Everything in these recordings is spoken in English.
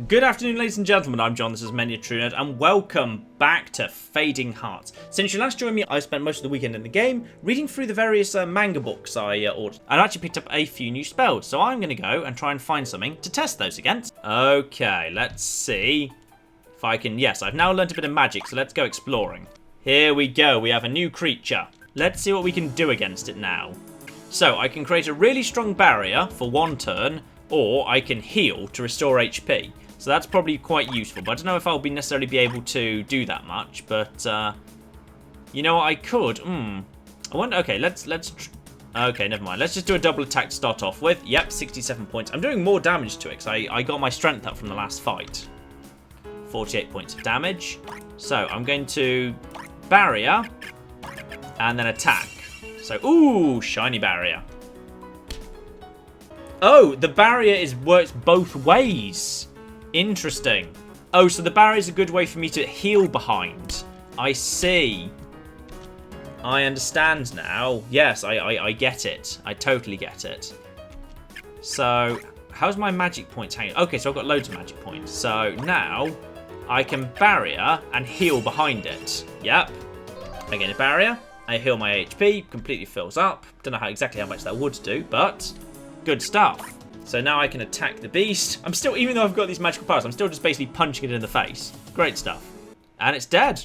Good afternoon, ladies and gentlemen. I'm John, this is Mania True Nerd, and welcome back to Fading Hearts. Since you last joined me, I spent most of the weekend in the game reading through the various manga books I ordered. I actually picked up a few new spells, so I'm going to go and try and find something to test those against. Okay, let's see if I can... Yes, I've now learned a bit of magic, so let's go exploring. Here we go, we have a new creature. Let's see what we can do against it now. So, I can create a really strong barrier for one turn, or I can heal to restore HP. So that's probably quite useful, but I don't know if I'll necessarily be able to do that much. But you know what, I could. I wonder. Okay, let's. Okay, never mind. Let's just do a double attack to start off with. Yep, 67 points. I'm doing more damage to it because I got my strength up from the last fight. 48 points of damage. So I'm going to barrier and then attack. So ooh, shiny barrier. Oh, the barrier works both ways. Interesting. Oh, so the barrier is a good way for me to heal behind. I see. I understand now. Yes, I get it. I totally get it. So, how's my magic points hanging? Okay, so I've got loads of magic points. So, now, I can barrier and heal behind it. Yep. I get a barrier. I heal my HP. Completely fills up. Don't know exactly how much that would do, but good stuff. So now I can attack the beast. I'm still, even though I've got these magical powers, I'm still just basically punching it in the face. Great stuff. And it's dead.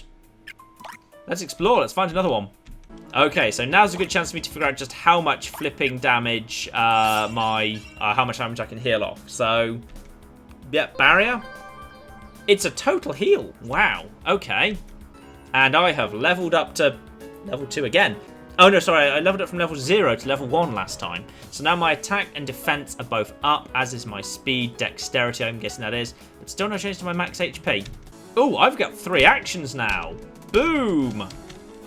Let's explore. Let's find another one. Okay, so now's a good chance for me to figure out just how much flipping damage how much damage I can heal off. So, yeah, barrier. It's a total heal. Wow. Okay. And I have leveled up to level 2 again. Oh no, sorry, I leveled up from level 0 to level 1 last time. So now my attack and defense are both up, as is my speed, dexterity, I'm guessing that is. But still no change to my max HP. Oh, I've got 3 actions now. Boom!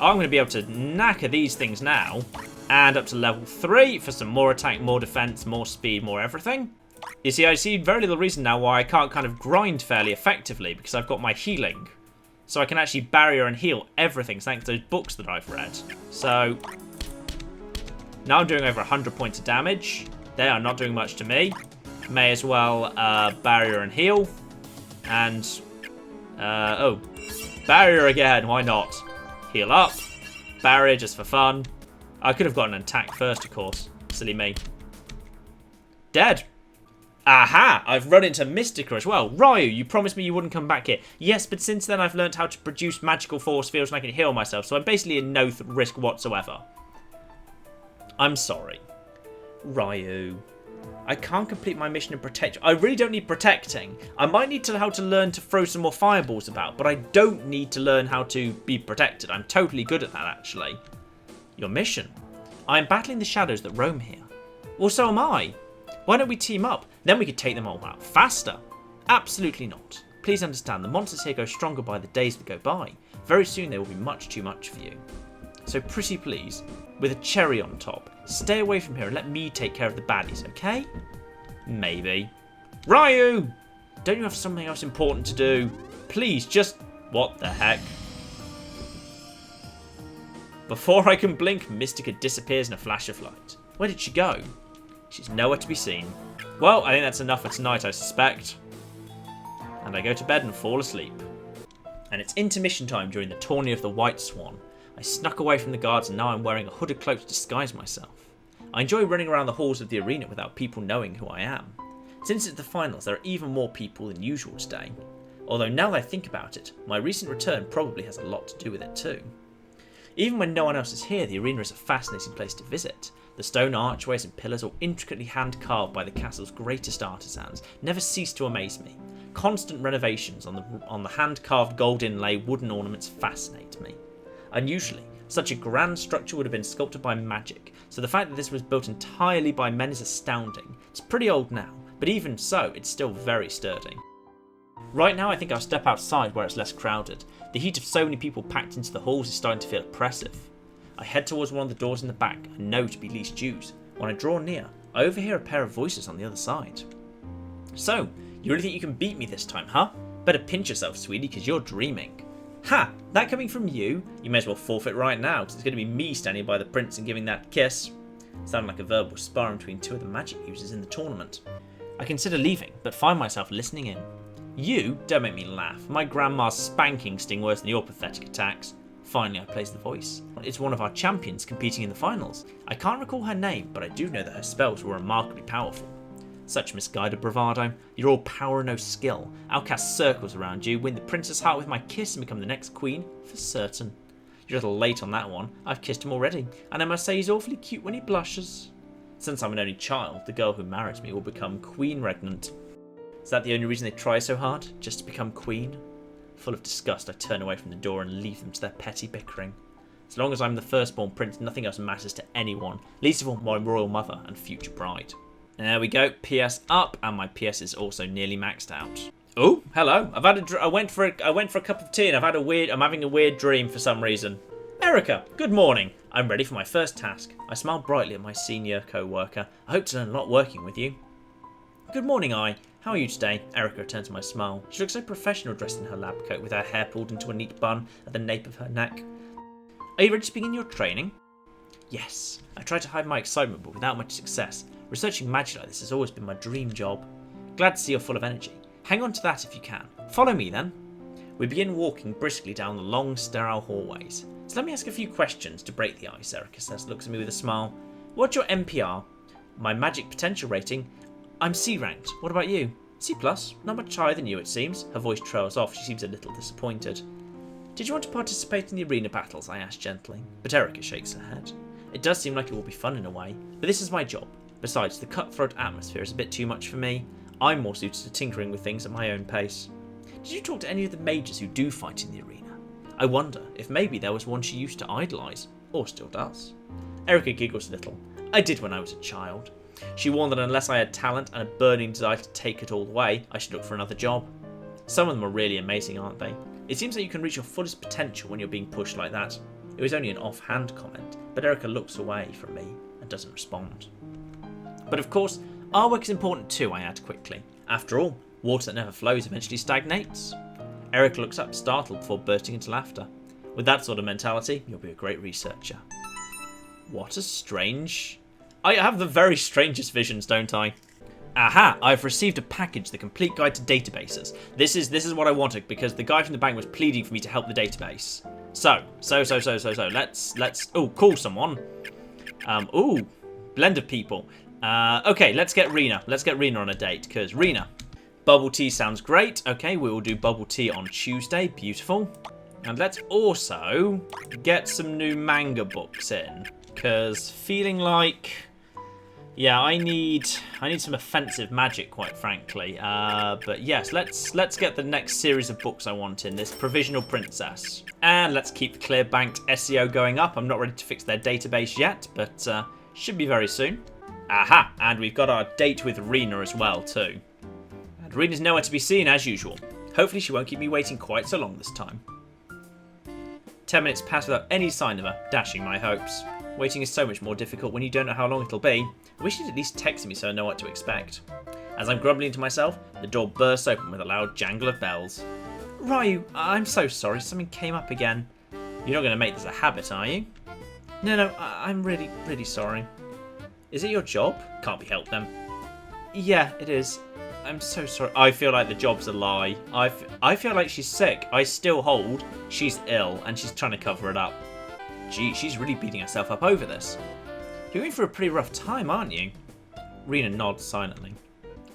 I'm going to be able to knacker these things now. And up to level 3 for some more attack, more defense, more speed, more everything. You see, I see very little reason now why I can't kind of grind fairly effectively, because I've got my healing. So I can actually barrier and heal everything thanks to those books that I've read. So now I'm doing over 100 points of damage. They are not doing much to me. May as well barrier and heal. And, oh, barrier again, why not? Heal up. Barrier just for fun. I could have gotten an attack first, of course. Silly me. Dead. Aha! I've run into Mystica as well. Ryu, you promised me you wouldn't come back here. Yes, but since then I've learned how to produce magical force fields and I can heal myself, so I'm basically in no risk whatsoever. I'm sorry. Ryu. I can't complete my mission and protect you. I really don't need protecting. I might need to how to learn to throw some more fireballs about, but I don't need to learn how to be protected. I'm totally good at that, actually. Your mission? I am battling the shadows that roam here. Well, so am I. Why don't we team up? Then we could take them all out faster. Absolutely not. Please understand, the monsters here go stronger by the days that go by. Very soon they will be much too much for you. So pretty please, with a cherry on top, stay away from here and let me take care of the baddies, okay? Maybe. Ryu! Don't you have something else important to do? Please, just... What the heck? Before I can blink, Mystica disappears in a flash of light. Where did she go? She's nowhere to be seen. Well, I think that's enough for tonight, I suspect. And I go to bed and fall asleep. And it's intermission time during the tourney of the White Swan. I snuck away from the guards and now I'm wearing a hooded cloak to disguise myself. I enjoy running around the halls of the arena without people knowing who I am. Since it's the finals, there are even more people than usual today. Although now that I think about it, my recent return probably has a lot to do with it too. Even when no one else is here, the arena is a fascinating place to visit. The stone archways and pillars, all intricately hand-carved by the castle's greatest artisans, never cease to amaze me. Constant renovations on the hand-carved gold inlay wooden ornaments fascinate me. Unusually, such a grand structure would have been sculpted by magic, so the fact that this was built entirely by men is astounding. It's pretty old now, but even so, it's still very sturdy. Right now, I think I'll step outside where it's less crowded. The heat of so many people packed into the halls is starting to feel oppressive. I head towards one of the doors in the back and know to be least Jews. When I draw near, I overhear a pair of voices on the other side. So, you really think you can beat me this time, huh? Better pinch yourself, sweetie, because you're dreaming. Ha! That coming from you? You may as well forfeit right now, because it's going to be me standing by the prince and giving that kiss. Sounding like a verbal sparring between two of the magic users in the tournament. I consider leaving, but find myself listening in. You? Don't make me laugh. My grandma's spanking sting worse than your pathetic attacks. Finally, I place the voice. It's one of our champions competing in the finals. I can't recall her name, but I do know that her spells were remarkably powerful. Such misguided bravado. You're all power and no skill. I'll cast circles around you, win the princess heart with my kiss, and become the next queen, for certain. You're a little late on that one. I've kissed him already, and I must say he's awfully cute when he blushes. Since I'm an only child, the girl who marries me will become queen regnant. Is that the only reason they try so hard? Just to become queen? Full of disgust, I turn away from the door and leave them to their petty bickering. As long as I'm the firstborn prince, nothing else matters to anyone, least of all my royal mother and future bride. And there we go, PS up, and my PS is also nearly maxed out. Oh, hello. I went for a cup of tea and I'm having a weird dream for some reason. Erica, good morning. I'm ready for my first task. I smile brightly at my senior co-worker. I hope to learn a lot working with you. Good morning, How are you today? Erica returns my smile. She looks so professional dressed in her lab coat with her hair pulled into a neat bun at the nape of her neck. Are you ready to begin your training? Yes. I tried to hide my excitement, but without much success. Researching magic like this has always been my dream job. Glad to see you're full of energy. Hang on to that if you can. Follow me then. We begin walking briskly down the long, sterile hallways. So let me ask a few questions to break the ice, Erica says, looks at me with a smile. What's your MPR? My magic potential rating? I'm C ranked. What about you? C+. Not much higher than you, it seems. Her voice trails off. She seems a little disappointed. Did you want to participate in the arena battles? I asked gently. But Erica shakes her head. It does seem like it will be fun in a way, but this is my job. Besides, the cutthroat atmosphere is a bit too much for me. I'm more suited to tinkering with things at my own pace. Did you talk to any of the mages who do fight in the arena? I wonder if maybe there was one she used to idolise, or still does. Erica giggles a little. I did when I was a child. She warned that unless I had talent and a burning desire to take it all the way, I should look for another job. Some of them are really amazing, aren't they? It seems that you can reach your fullest potential when you're being pushed like that. It was only an offhand comment, but Erica looks away from me and doesn't respond. But of course, our work is important too, I add quickly. After all, water that never flows eventually stagnates. Erica looks up, startled, before bursting into laughter. With that sort of mentality, you'll be a great researcher. What a strange... I have the very strangest visions, don't I? Aha! I've received a package, the complete guide to databases. This is what I wanted, because the guy from the bank was pleading for me to help the database. So. Let's call someone. Blend of people. Okay, let's get Rena. Let's get Rena on a date, because Rena, bubble tea sounds great. Okay, we will do bubble tea on Tuesday. Beautiful. And let's also get some new manga books in, because feeling like... Yeah, I need some offensive magic, quite frankly. But yes, let's get the next series of books I want in, this Provisional Princess. And let's keep the Clearbanked SEO going up. I'm not ready to fix their database yet, but should be very soon. Aha! And we've got our date with Rena as well, too. And Rena's nowhere to be seen, as usual. Hopefully she won't keep me waiting quite so long this time. 10 minutes pass without any sign of her, dashing my hopes. Waiting is so much more difficult when you don't know how long it'll be. I wish you'd at least text me so I know what to expect. As I'm grumbling to myself, the door bursts open with a loud jangle of bells. Ryu, I'm so sorry, something came up again. You're not going to make this a habit, are you? No, I'm really, really sorry. Is it your job? Can't be helped then. Yeah, it is. I'm so sorry. I feel like the job's a lie. I feel like she's sick. I still hold she's ill and she's trying to cover it up. Gee, she's really beating herself up over this. You're in for a pretty rough time, aren't you? Rena nods silently.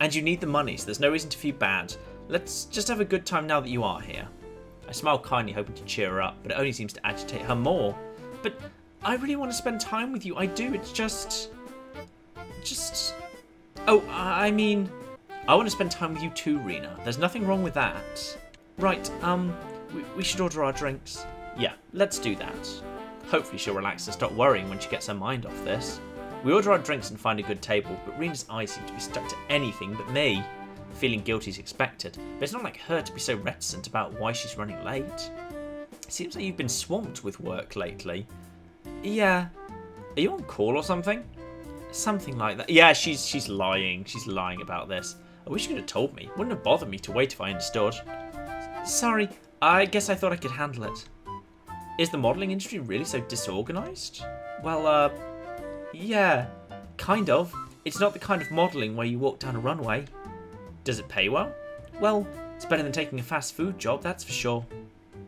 And you need the money, so there's no reason to feel bad. Let's just have a good time now that you are here. I smile kindly, hoping to cheer her up, but it only seems to agitate her more. But I really want to spend time with you. I do. It's just... Oh, I mean... I want to spend time with you too, Rena. There's nothing wrong with that. Right, we should order our drinks. Yeah, let's do that. Hopefully she'll relax and stop worrying when she gets her mind off this. We order our drinks and find a good table, but Rena's eyes seem to be stuck to anything but me. Feeling guilty is expected, but it's not like her to be so reticent about why she's running late. It seems like you've been swamped with work lately. Yeah. Are you on call or something? Something like that. Yeah, she's lying. She's lying about this. I wish you could have told me. Wouldn't have bothered me to wait if I understood. Sorry, I guess I thought I could handle it. Is the modelling industry really so disorganised? Well, yeah, kind of. It's not the kind of modelling where you walk down a runway. Does it pay well? Well, It's better than taking a fast food job, that's for sure.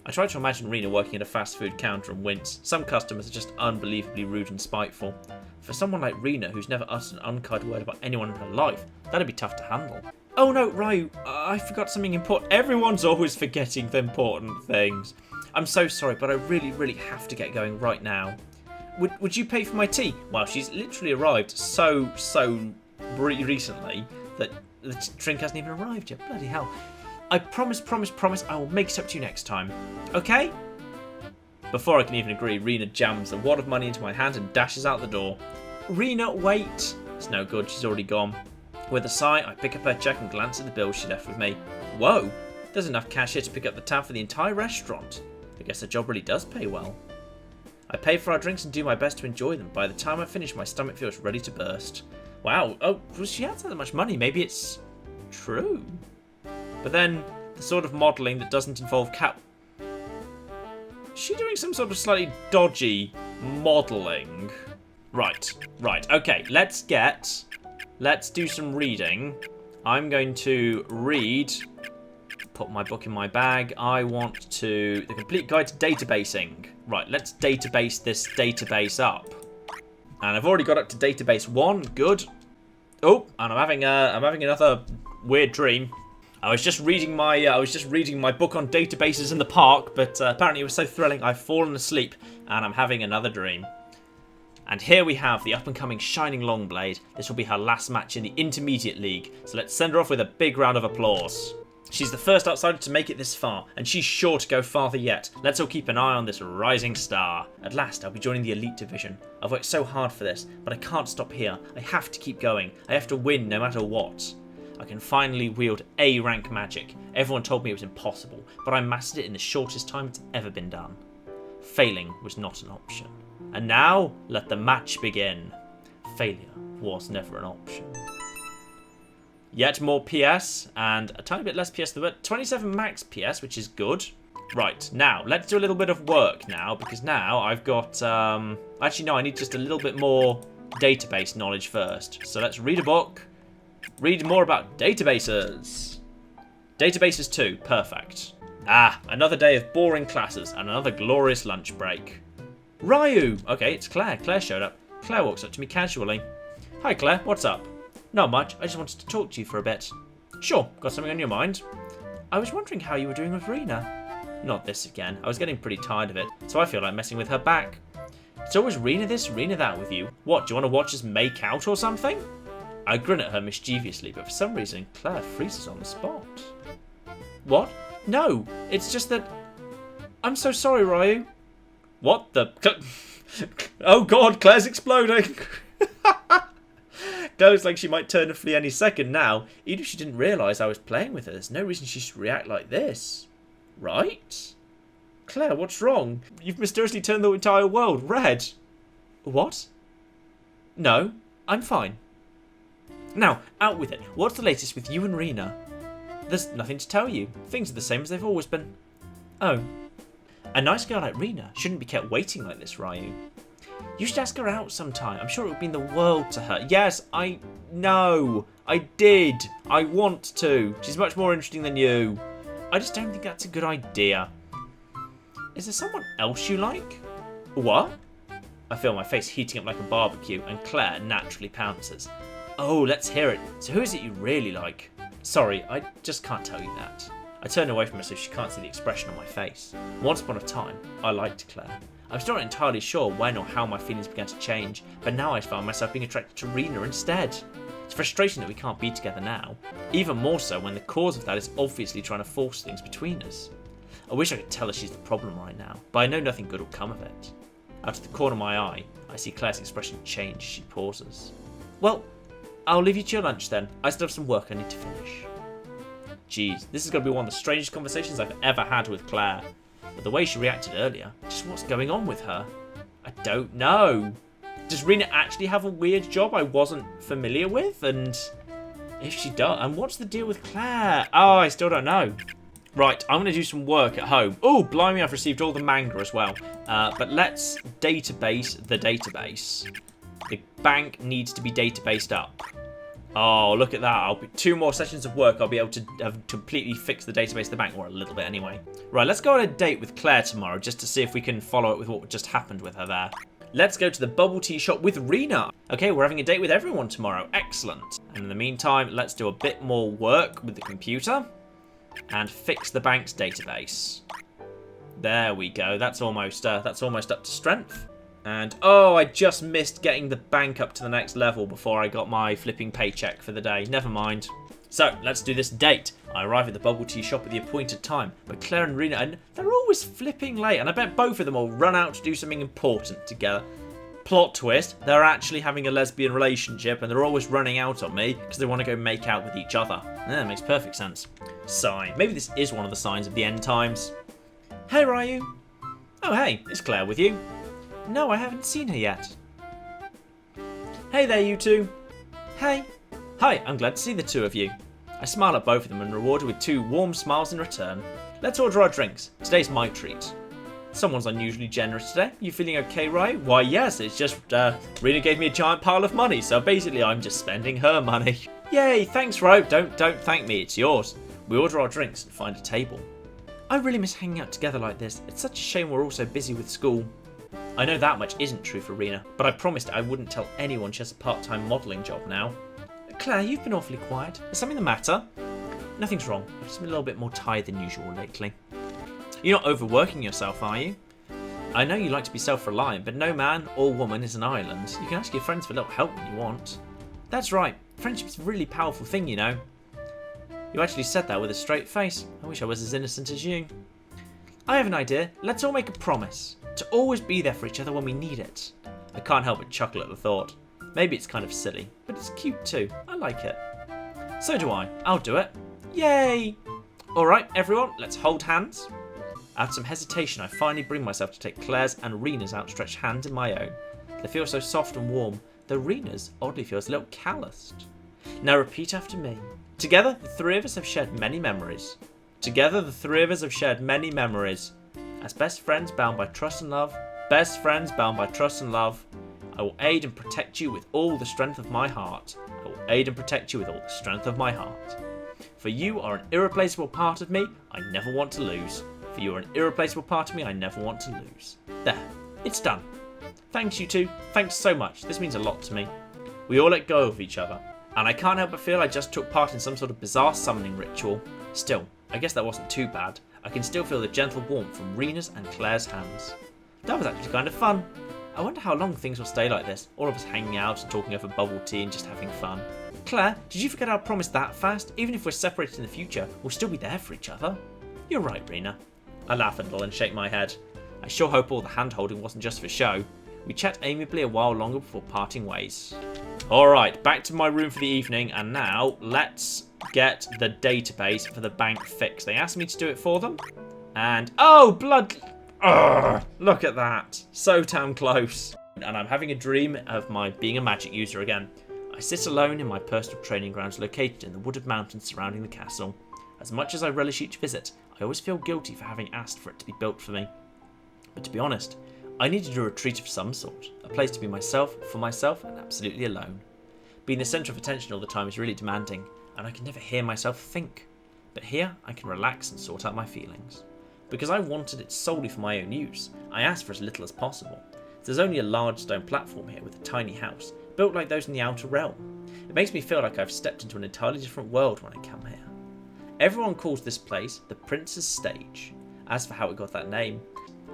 I try to imagine Rena working at a fast food counter and wince. Some customers are just unbelievably rude and spiteful. For someone like Rena, who's never uttered an unkind word about anyone in her life, that'd be tough to handle. Oh no, Ryu, I forgot something important. Everyone's always forgetting the important things. I'm so sorry, but I really have to get going right now. Would you pay for my tea? Well, she's literally arrived so recently that the drink hasn't even arrived yet. Bloody hell. I promise, I will make it up to you next time. Okay? Before I can even agree, Rena jams a wad of money into my hand and dashes out the door. Rena, wait! It's no good, she's already gone. With a sigh, I pick up her check and glance at the bill she left with me. Whoa! There's enough cash here to pick up the tab for the entire restaurant. I guess the job really does pay well. I pay for our drinks and do my best to enjoy them. By the time I finish, my stomach feels ready to burst. Wow, oh, well, she has that much money. Maybe it's true. But then, the sort of modelling that doesn't involve cat... Is she doing some sort of slightly dodgy modelling? Right, okay, let's do some reading. I'm going to read, put my book in my bag. I want to, the complete guide to databasing. Right, let's database this database up. And I've already got up to database 1, good. Oh, and I'm having another weird dream. I was just reading my book on databases in the park, but apparently it was so thrilling I've fallen asleep and I'm having another dream. And here we have the up-and-coming Shining Longblade. This will be her last match in the Intermediate League, so let's send her off with a big round of applause. She's the first outsider to make it this far, and she's sure to go farther yet. Let's all keep an eye on this rising star. At last, I'll be joining the Elite Division. I've worked so hard for this, but I can't stop here. I have to keep going. I have to win no matter what. I can finally wield A-rank magic. Everyone told me it was impossible, but I mastered it in the shortest time it's ever been done. Failing was not an option. And now, let the match begin. Failure was never an option. Yet more PS, and a tiny bit less PS, but 27 max PS, which is good. Right, now, let's do a little bit of work now, because now I've got, actually, no, I need just a little bit more database knowledge first. So let's read a book, read more about databases. Databases 2, perfect. Ah, another day of boring classes, and another glorious lunch break. Ryu! Okay, it's Claire. Claire showed up. Claire walks up to me casually. Hi, Claire, what's up? Not much, I just wanted to talk to you for a bit. Sure, got something on your mind? I was wondering how you were doing with Rena. Not this again, I was getting pretty tired of it, so I feel like messing with her back. It's always Rena this, Rena that with you. What, do you want to watch us make out or something? I grin at her mischievously, but for some reason Claire freezes on the spot. What? No, it's just that... I'm so sorry, Ryu. What the... Oh god, Claire's exploding! Claire looks like she might turn and flee any second now. Even if she didn't realise I was playing with her, there's no reason she should react like this. Right? Claire, what's wrong? You've mysteriously turned the entire world red. What? No, I'm fine. Now, out with it. What's the latest with you and Rena? There's nothing to tell you. Things are the same as they've always been. Oh. A nice girl like Rena shouldn't be kept waiting like this, Ryu. You should ask her out sometime. I'm sure it would mean the world to her. Yes, I know. I did. I want to. She's much more interesting than you. I just don't think that's a good idea. Is there someone else you like? What? I feel my face heating up like a barbecue, and Claire naturally pounces. Oh, let's hear it. So who is it you really like? Sorry, I just can't tell you that. I turn away from her so she can't see the expression on my face. Once upon a time, I liked Claire. I'm still not entirely sure when or how my feelings began to change, but now I found myself being attracted to Rena instead. It's frustrating that we can't be together now, even more so when the cause of that is obviously trying to force things between us. I wish I could tell her she's the problem right now, but I know nothing good will come of it. Out of the corner of my eye, I see Claire's expression change as she pauses. Well, I'll leave you to your lunch then. I still have some work I need to finish. Jeez, this is going to be one of the strangest conversations I've ever had with Claire. But the way she reacted earlier, just what's going on with her? I don't know. Does Rena actually have a weird job I wasn't familiar with? And if she does, and what's the deal with Claire? Oh, I still don't know. Right, I'm going to do some work at home. Oh, blimey, I've received all the manga as well. But let's database the database. The bank needs to be databased up. Oh, look at that. I'll be 2 more sessions of work. I'll be able to have completely fixed the database of the bank, or a little bit anyway. Right, let's go on a date with Claire tomorrow just to see if we can follow it with what just happened with her there. Let's go to the bubble tea shop with Rena. Okay, we're having a date with everyone tomorrow. Excellent. And in the meantime, let's do a bit more work with the computer and fix the bank's database. There we go. That's almost up to strength. And, oh, I just missed getting the bank up to the next level before I got my flipping paycheck for the day. Never mind. So, let's do this date. I arrive at the bubble tea shop at the appointed time, but Claire and Rena, and they're always flipping late, and I bet both of them will run out to do something important together. Plot twist, they're actually having a lesbian relationship, and they're always running out on me because they want to go make out with each other. Yeah, that makes perfect sense. Sigh. Maybe this is one of the signs of the end times. Hey, Ryu. Oh, hey, is Claire with you? No, I haven't seen her yet. Hey there, you two. Hey. Hi, I'm glad to see the two of you. I smile at both of them and reward her with 2 warm smiles in return. Let's order our drinks. Today's my treat. Someone's unusually generous today. You feeling okay, Ryu? Why, yes, it's just, Rena gave me a giant pile of money, so basically I'm just spending her money. Yay, thanks, Ryu. Don't thank me, it's yours. We order our drinks and find a table. I really miss hanging out together like this. It's such a shame we're all so busy with school. I know that much isn't true for Rena, but I promised I wouldn't tell anyone she has a part-time modelling job now. Claire, you've been awfully quiet. Is something the matter? Nothing's wrong. I've just been a little bit more tired than usual lately. You're not overworking yourself, are you? I know you like to be self-reliant, but no man or woman is an island. You can ask your friends for a little help when you want. That's right. Friendship's a really powerful thing, you know. You actually said that with a straight face. I wish I was as innocent as you. I have an idea. Let's all make a promise to always be there for each other when we need it. I can't help but chuckle at the thought. Maybe it's kind of silly, but it's cute too. I like it. So do I. I'll do it. Yay! Alright, everyone, let's hold hands. After some hesitation, I finally bring myself to take Claire's and Rena's outstretched hand in my own. They feel so soft and warm, though Rena's oddly feels a little calloused. Now repeat after me. Together, the 3 of us have shared many memories. Together, the 3 of us have shared many memories. As best friends bound by trust and love, best friends bound by trust and love, I will aid and protect you with all the strength of my heart. I will aid and protect you with all the strength of my heart. For you are an irreplaceable part of me I never want to lose. For you are an irreplaceable part of me I never want to lose. There, it's done. Thanks, you two. Thanks so much. This means a lot to me. We all let go of each other, and I can't help but feel I just took part in some sort of bizarre summoning ritual. Still, I guess that wasn't too bad. I can still feel the gentle warmth from Rena's and Claire's hands. That was actually kind of fun. I wonder how long things will stay like this, all of us hanging out and talking over bubble tea and just having fun. Claire, did you forget our promise that fast? Even if we're separated in the future, we'll still be there for each other. You're right, Rena. I laugh a little and shake my head. I sure hope all the hand-holding wasn't just for show. We chat amiably a while longer before parting ways. Alright, back to my room for the evening, and now let's get the database for the bank fixed. They asked me to do it for them, and oh, blood! Ugh, look at that. So damn close. And I'm having a dream of my being a magic user again. I sit alone in my personal training grounds located in the wooded mountains surrounding the castle. As much as I relish each visit, I always feel guilty for having asked for it to be built for me. But to be honest, I needed a retreat of some sort, a place to be myself, for myself, and absolutely alone. Being the centre of attention all the time is really demanding, and I can never hear myself think. But here, I can relax and sort out my feelings. Because I wanted it solely for my own use, I asked for as little as possible. There's only a large stone platform here with a tiny house, built like those in the Outer Realm. It makes me feel like I've stepped into an entirely different world when I come here. Everyone calls this place the Prince's Stage. As for how it got that name,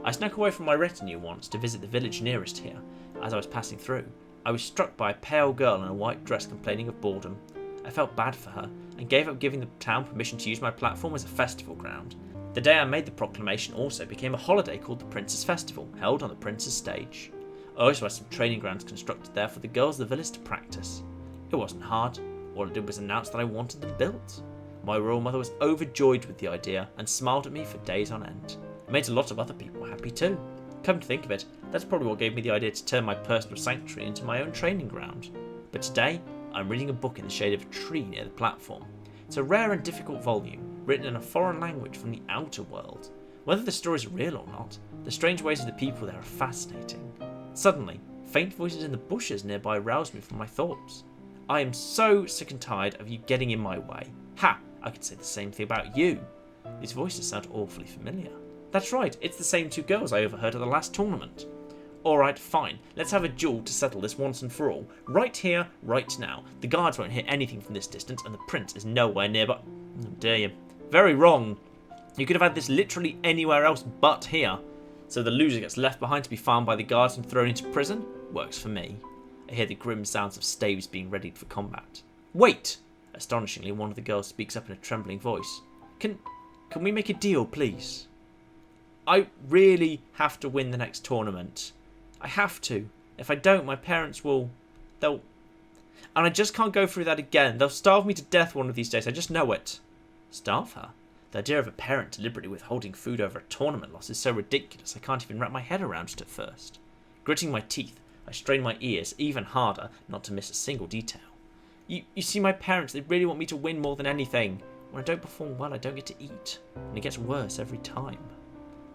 I snuck away from my retinue once to visit the village nearest here. As I was passing through, I was struck by a pale girl in a white dress complaining of boredom. I felt bad for her and gave up giving the town permission to use my platform as a festival ground. The day I made the proclamation also became a holiday called the Prince's Festival, held on the Prince's Stage. I also had some training grounds constructed there for the girls of the village to practice. It wasn't hard. All I did was announce that I wanted them built. My royal mother was overjoyed with the idea and smiled at me for days on end. It made a lot of other people happy too. Come to think of it, that's probably what gave me the idea to turn my personal sanctuary into my own training ground. But today, I'm reading a book in the shade of a tree near the platform. It's a rare and difficult volume, written in a foreign language from the outer world. Whether the stories are real or not, the strange ways of the people there are fascinating. Suddenly, faint voices in the bushes nearby roused me from my thoughts. I am so sick and tired of you getting in my way. Ha! I could say the same thing about you. These voices sound awfully familiar. That's right, it's the same two girls I overheard at the last tournament. Alright, fine. Let's have a duel to settle this once and for all. Right here, right now. The guards won't hear anything from this distance, and the prince is nowhere nearby. How dare you. Very wrong. You could have had this literally anywhere else but here. So the loser gets left behind to be found by the guards and thrown into prison? Works for me. I hear the grim sounds of staves being readied for combat. Wait! Astonishingly, one of the girls speaks up in a trembling voice. Can we make a deal, please? I really have to win the next tournament. I have to. If I don't, my parents will... They'll... And I just can't go through that again. They'll starve me to death one of these days. I just know it. Starve her? The idea of a parent deliberately withholding food over a tournament loss is so ridiculous I can't even wrap my head around it at first. Gritting my teeth, I strain my ears even harder not to miss a single detail. You see, my parents, they really want me to win more than anything. When I don't perform well, I don't get to eat. And it gets worse every time.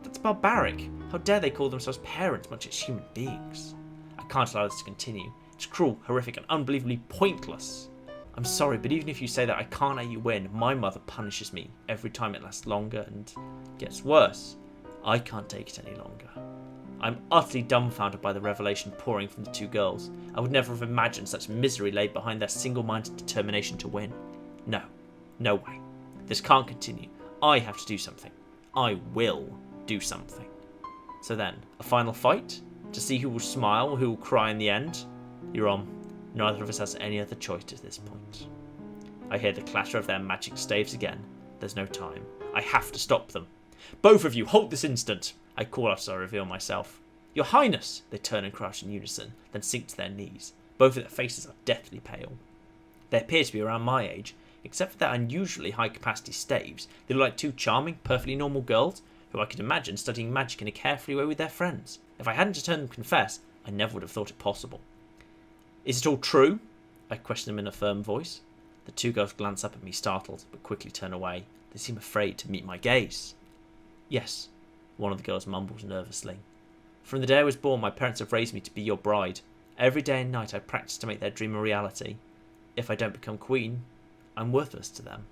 That's barbaric. How dare they call themselves parents much as human beings? I can't allow this to continue. It's cruel, horrific, and unbelievably pointless. I'm sorry, but even if you say that I can't let you win, my mother punishes me every time it lasts longer and gets worse. I can't take it any longer. I'm utterly dumbfounded by the revelation pouring from the two girls. I would never have imagined such misery laid behind their single-minded determination to win. No. No way. This can't continue. I have to do something. I will do something. So then, a final fight? To see who will smile or who will cry in the end? You're on. Neither of us has any other choice at this point. I hear the clatter of their magic staves again. There's no time. I have to stop them. Both of you, halt this instant! I call out as I reveal myself. Your Highness! They turn and crouch in unison, then sink to their knees. Both of their faces are deathly pale. They appear to be around my age. Except for their unusually high-capacity staves, they look like two charming, perfectly normal girls who I could imagine studying magic in a carefree way with their friends. If I hadn't just heard them confess, I never would have thought it possible. Is it all true? I question them in a firm voice. The two girls glance up at me startled, but quickly turn away. They seem afraid to meet my gaze. Yes, one of the girls mumbles nervously. From the day I was born, my parents have raised me to be your bride. Every day and night I practice to make their dream a reality. If I don't become queen, I'm worthless to them.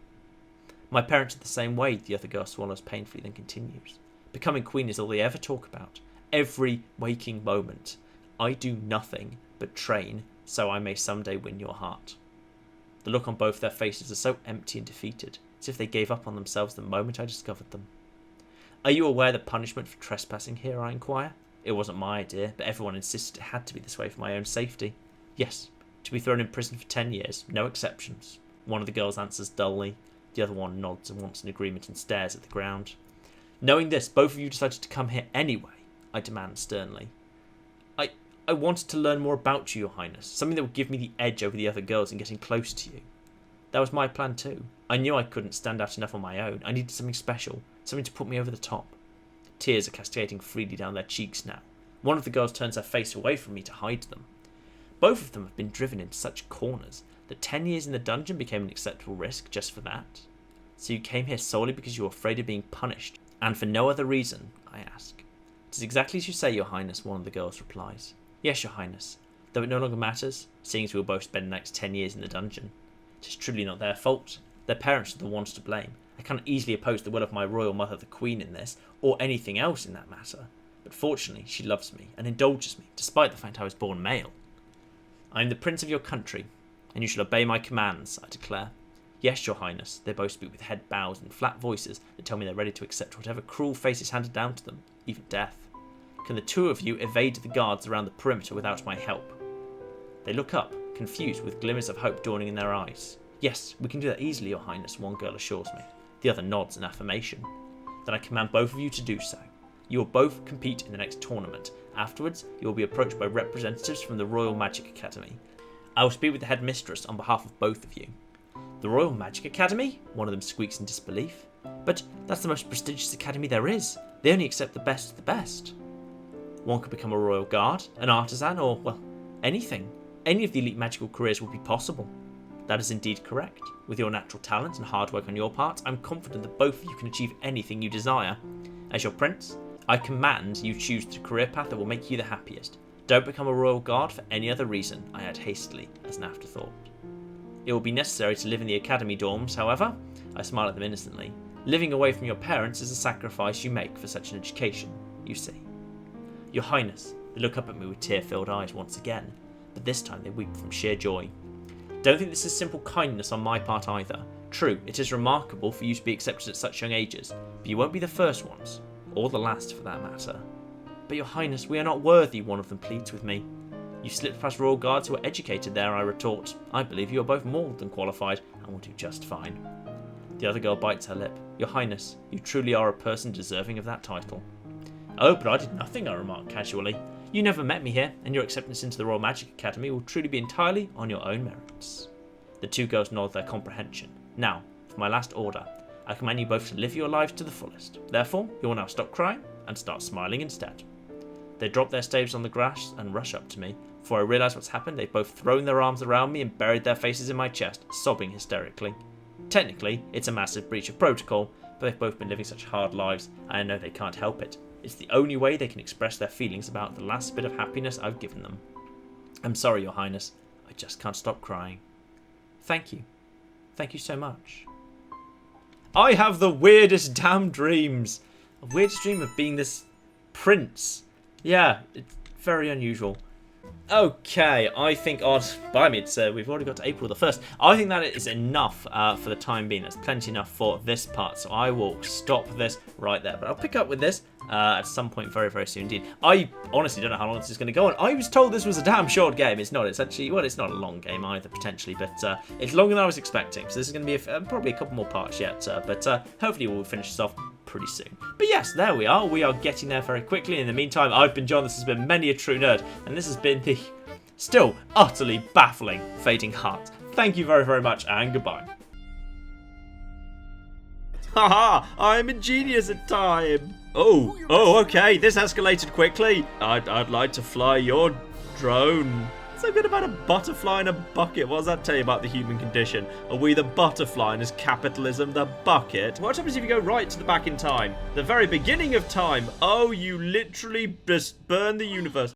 My parents are the same way, the other girl swallows painfully, then continues. Becoming queen is all they ever talk about. Every waking moment. I do nothing but train so I may someday win your heart. The look on both their faces is so empty and defeated, as if they gave up on themselves the moment I discovered them. Are you aware the punishment for trespassing here, I inquire? It wasn't my idea, but everyone insisted it had to be this way for my own safety. Yes, to be thrown in prison for 10 years, no exceptions. One of the girls answers dully. The other one nods and wants an agreement and stares at the ground. Knowing this, both of you decided to come here anyway, I demand sternly. I wanted to learn more about you, Your Highness. Something that would give me the edge over the other girls in getting close to you. That was my plan too. I knew I couldn't stand out enough on my own. I needed something special, something to put me over the top. Tears are cascading freely down their cheeks now. One of the girls turns her face away from me to hide them. Both of them have been driven into such corners that 10 years in the dungeon became an acceptable risk just for that. So you came here solely because you were afraid of being punished, and for no other reason, I ask. It is exactly as you say, Your Highness, one of the girls replies. Yes, Your Highness, though it no longer matters, seeing as we will both spend the next 10 years in the dungeon. It is truly not their fault. Their parents are the ones to blame. I cannot easily oppose the will of my royal mother, the Queen, in this, or anything else in that matter. But fortunately, she loves me and indulges me, despite the fact I was born male. I am the prince of your country, and you shall obey my commands, I declare. Yes, Your Highness, they both speak with head bows and flat voices that tell me they're ready to accept whatever cruel fate is handed down to them, even death. Can the two of you evade the guards around the perimeter without my help? They look up, confused with glimmers of hope dawning in their eyes. Yes, we can do that easily, Your Highness, one girl assures me. The other nods in affirmation. Then I command both of you to do so. You will both compete in the next tournament. Afterwards, you will be approached by representatives from the Royal Magic Academy. I will speak with the headmistress on behalf of both of you. The Royal Magic Academy? One of them squeaks in disbelief. But that's the most prestigious academy there is. They only accept the best of the best. One could become a royal guard, an artisan, or, well, anything. Any of the elite magical careers would be possible. That is indeed correct. With your natural talent and hard work on your part, I'm confident that both of you can achieve anything you desire. As your prince, I command you choose the career path that will make you the happiest. Don't become a royal guard for any other reason, I add hastily as an afterthought. It will be necessary to live in the academy dorms, however. I smile at them innocently. Living away from your parents is a sacrifice you make for such an education, you see. Your Highness, they look up at me with tear-filled eyes once again, but this time they weep from sheer joy. Don't think this is simple kindness on my part either. True, it is remarkable for you to be accepted at such young ages, but you won't be the first ones, or the last for that matter. But your Highness, we are not worthy, one of them pleads with me. You slipped past royal guards who are educated there, I retort. I believe you are both more than qualified and will do just fine. The other girl bites her lip. Your Highness, you truly are a person deserving of that title. Oh, but I did nothing, I remark casually. You never met me here, and your acceptance into the Royal Magic Academy will truly be entirely on your own merits. The two girls nod their comprehension. Now, for my last order, I command you both to live your lives to the fullest. Therefore, you will now stop crying and start smiling instead. They drop their staves on the grass and rush up to me. Before I realise what's happened, they've both thrown their arms around me and buried their faces in my chest, sobbing hysterically. Technically, it's a massive breach of protocol, but they've both been living such hard lives, and I know they can't help it. It's the only way they can express their feelings about the last bit of happiness I've given them. I'm sorry, Your Highness. I just can't stop crying. Thank you. Thank you so much. I have the weirdest damn dreams. A weirdest dream of being this prince. Yeah, it's very unusual. Okay, I think we've already got to April the 1st. I think that is enough for the time being. That's plenty enough for this part, so I will stop this right there. But I'll pick up with this at some point very, very soon indeed. I honestly don't know how long this is going to go on. I was told this was a damn short game. It's not. It's actually, well, it's not a long game either, potentially, but it's longer than I was expecting. So this is going to be probably a couple more parts yet, but hopefully we'll finish this off pretty soon. But yes, there we are. We are getting there very quickly. In the meantime, I've been John. This has been Many a True Nerd, and this has been the still utterly baffling Fading Heart. Thank you very, very much, and goodbye. Haha, I'm a genius at time. Oh, okay, this escalated quickly. I'd like to fly your drone. So good about a butterfly in a bucket. What does that tell you about the human condition? Are we the butterfly and is capitalism the bucket? What happens if you go right to the back in time? The very beginning of time. Oh, you literally just burn the universe.